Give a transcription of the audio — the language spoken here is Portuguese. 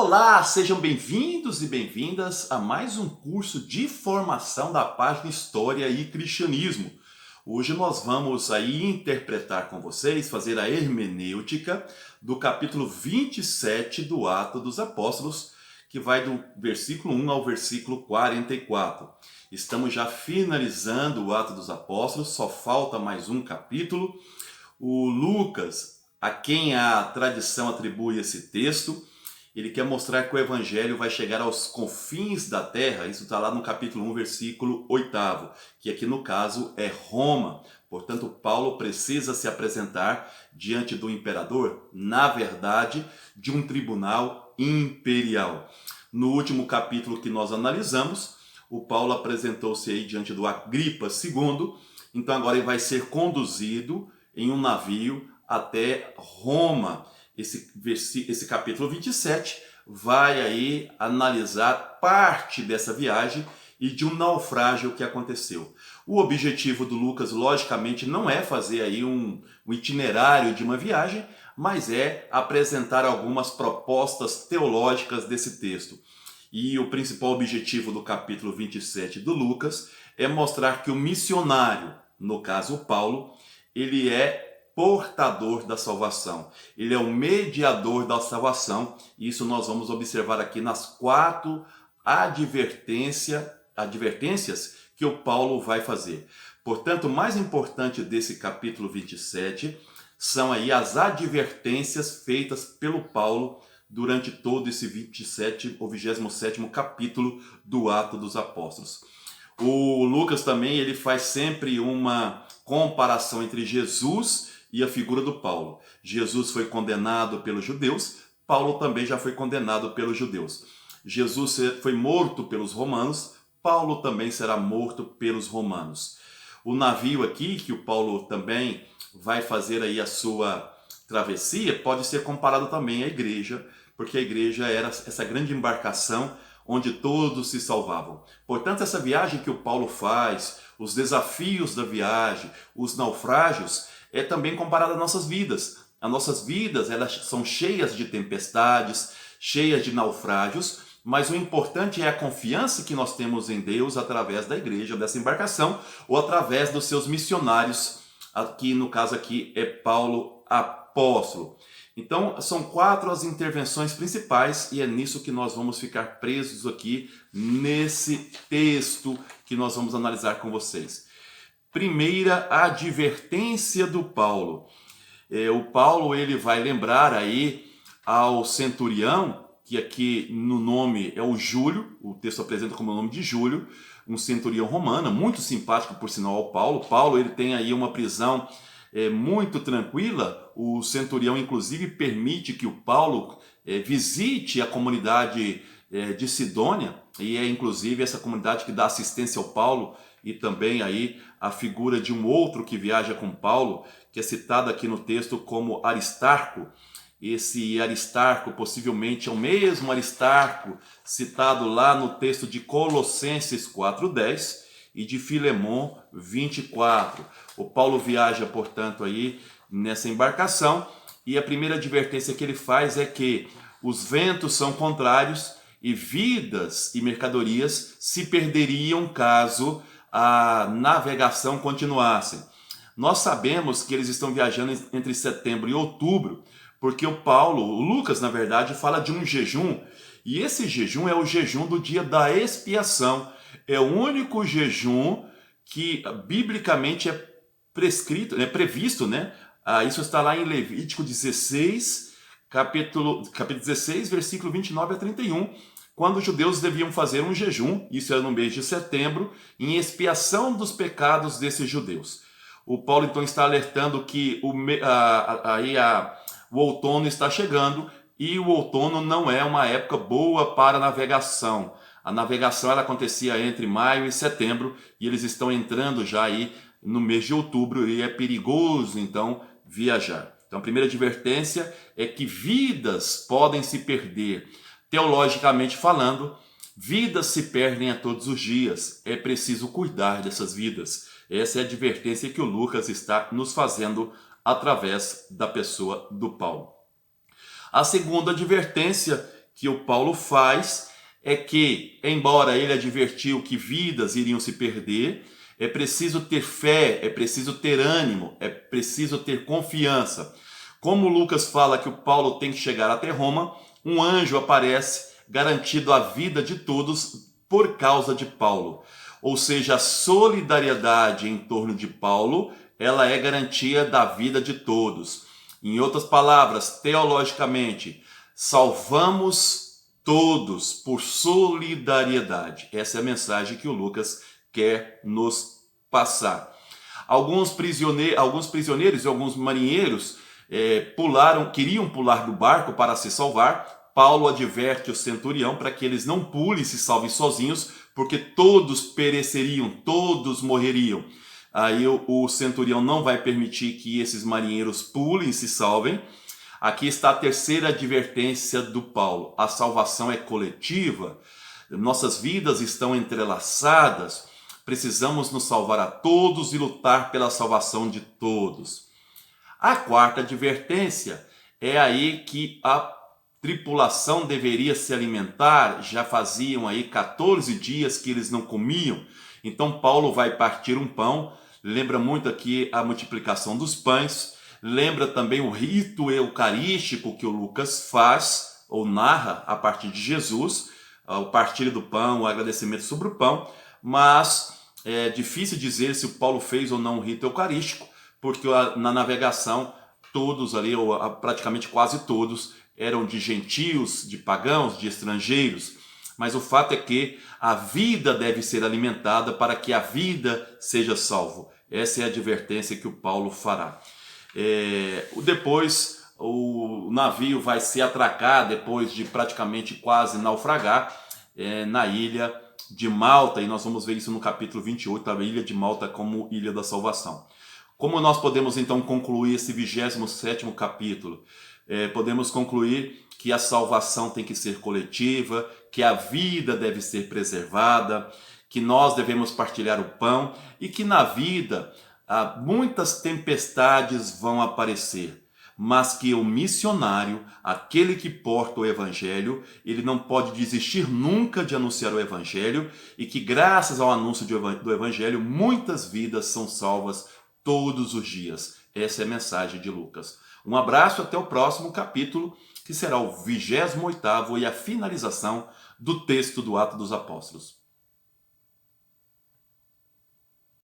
Olá, sejam bem-vindos e bem-vindas a mais um curso de formação da página História e Cristianismo. Hoje nós vamos aí interpretar com vocês, fazer a hermenêutica do capítulo 27 do Atos dos Apóstolos, que vai do versículo 1 ao versículo 44. Estamos já finalizando o Atos dos Apóstolos, só falta mais um capítulo. O Lucas, a quem a tradição atribui esse texto, ele quer mostrar que o evangelho vai chegar aos confins da terra. Isso está lá no capítulo 1, versículo 8, que aqui no caso é Roma. Portanto, Paulo precisa se apresentar diante do imperador, na verdade, de um tribunal imperial. No último capítulo que nós analisamos, o Paulo apresentou-se aí diante do Agripa II, então agora ele vai ser conduzido em um navio até Roma. Esse capítulo 27 vai aí analisar parte dessa viagem e de um naufrágio que aconteceu. O objetivo do Lucas, logicamente, não é fazer aí um itinerário de uma viagem, mas é apresentar algumas propostas teológicas desse texto. E o principal objetivo do capítulo 27 do Lucas é mostrar que o missionário, no caso o Paulo, ele é portador da salvação. Ele é o mediador da salvação. Isso nós vamos observar aqui nas 4 advertências que o Paulo vai fazer. Portanto, o mais importante desse capítulo 27 são aí as advertências feitas pelo Paulo durante todo esse 27º capítulo do Atos dos Apóstolos. O Lucas também ele faz sempre uma comparação entre Jesus e a figura do Paulo. Jesus foi condenado pelos judeus, Paulo também já foi condenado pelos judeus. Jesus foi morto pelos romanos, Paulo também será morto pelos romanos. O navio aqui, que o Paulo também vai fazer aí a sua travessia, pode ser comparado também à igreja, porque a igreja era essa grande embarcação onde todos se salvavam. Portanto, essa viagem que o Paulo faz, os desafios da viagem, os naufrágios, é também comparada às nossas vidas. As nossas vidas, elas são cheias de tempestades, cheias de naufrágios, mas o importante é a confiança que nós temos em Deus através da igreja, dessa embarcação, ou através dos seus missionários, aqui no caso aqui é Paulo apóstolo. Então, são 4 as intervenções principais e é nisso que nós vamos ficar presos aqui nesse texto que nós vamos analisar com vocês. Primeira advertência do Paulo. O Paulo ele vai lembrar aí ao centurião, que aqui no nome é o Júlio, o texto apresenta como o nome de Júlio, um centurião romano, muito simpático por sinal ao Paulo. Paulo ele tem aí uma prisão muito tranquila. O centurião inclusive permite que o Paulo visite a comunidade de Sidônia, e é inclusive essa comunidade que dá assistência ao Paulo, e também aí a figura de um outro que viaja com Paulo, que é citado aqui no texto como Aristarco. Esse Aristarco possivelmente é o mesmo Aristarco citado lá no texto de Colossenses 4:10 e de Filemon 24. O Paulo viaja, portanto, aí nessa embarcação, e a primeira advertência que ele faz é que os ventos são contrários e vidas e mercadorias se perderiam caso a navegação continuasse. Nós sabemos que eles estão viajando entre setembro e outubro, porque o Lucas, na verdade, fala de um jejum, e esse jejum é o jejum do dia da expiação. É o único jejum que biblicamente é prescrito, previsto, né? Isso está lá em Levítico 16, capítulo 16, versículo 29 a 31, quando os judeus deviam fazer um jejum, isso era no mês de setembro, em expiação dos pecados desses judeus. O Paulo então está alertando que o outono está chegando, e o outono não é uma época boa para a navegação. A navegação ela acontecia entre maio e setembro, e eles estão entrando já aí no mês de outubro, e é perigoso então viajar. Então a primeira advertência é que vidas podem se perder. Teologicamente falando, vidas se perdem a todos os dias. É preciso cuidar dessas vidas. Essa é a advertência que o Lucas está nos fazendo através da pessoa do Paulo. A segunda advertência que o Paulo faz é que, embora ele advertiu que vidas iriam se perder, é preciso ter fé, é preciso ter ânimo, é preciso ter confiança. Como Lucas fala que o Paulo tem que chegar até Roma, um anjo aparece garantindo a vida de todos por causa de Paulo. Ou seja, a solidariedade em torno de Paulo, ela é garantia da vida de todos. Em outras palavras, teologicamente, salvamos todos por solidariedade. Essa é a mensagem que o Lucas quer nos passar. Alguns prisioneiros e alguns marinheiros queriam pular do barco para se salvar. Paulo adverte o centurião para que eles não pulem e se salvem sozinhos, porque todos pereceriam, todos morreriam. Aí o centurião não vai permitir que esses marinheiros pulem e se salvem. Aqui está a terceira advertência do Paulo. A salvação é coletiva, nossas vidas estão entrelaçadas, precisamos nos salvar a todos e lutar pela salvação de todos. A quarta advertência é aí que a tripulação deveria se alimentar, já faziam aí 14 dias que eles não comiam, então Paulo vai partir um pão, lembra muito aqui a multiplicação dos pães, lembra também o rito eucarístico que o Lucas faz, ou narra a partir de Jesus, o partilho do pão, o agradecimento sobre o pão, mas é difícil dizer se o Paulo fez ou não o rito eucarístico, porque na navegação todos ali, ou praticamente quase todos, eram de gentios, de pagãos, de estrangeiros. Mas o fato é que a vida deve ser alimentada para que a vida seja salvo. Essa é a advertência que o Paulo fará. Depois o navio vai se atracar, depois de praticamente quase naufragar, na ilha de Malta, e nós vamos ver isso no capítulo 28, a ilha de Malta como ilha da salvação. Como nós podemos então concluir esse 27º capítulo? Podemos concluir que a salvação tem que ser coletiva, que a vida deve ser preservada, que nós devemos partilhar o pão e que na vida muitas tempestades vão aparecer, mas que o missionário, aquele que porta o evangelho, ele não pode desistir nunca de anunciar o evangelho e que graças ao anúncio do evangelho muitas vidas são salvas todos os dias. Essa é a mensagem de Lucas. Um abraço, até o próximo capítulo, que será o 28º e a finalização do texto do Atos dos Apóstolos.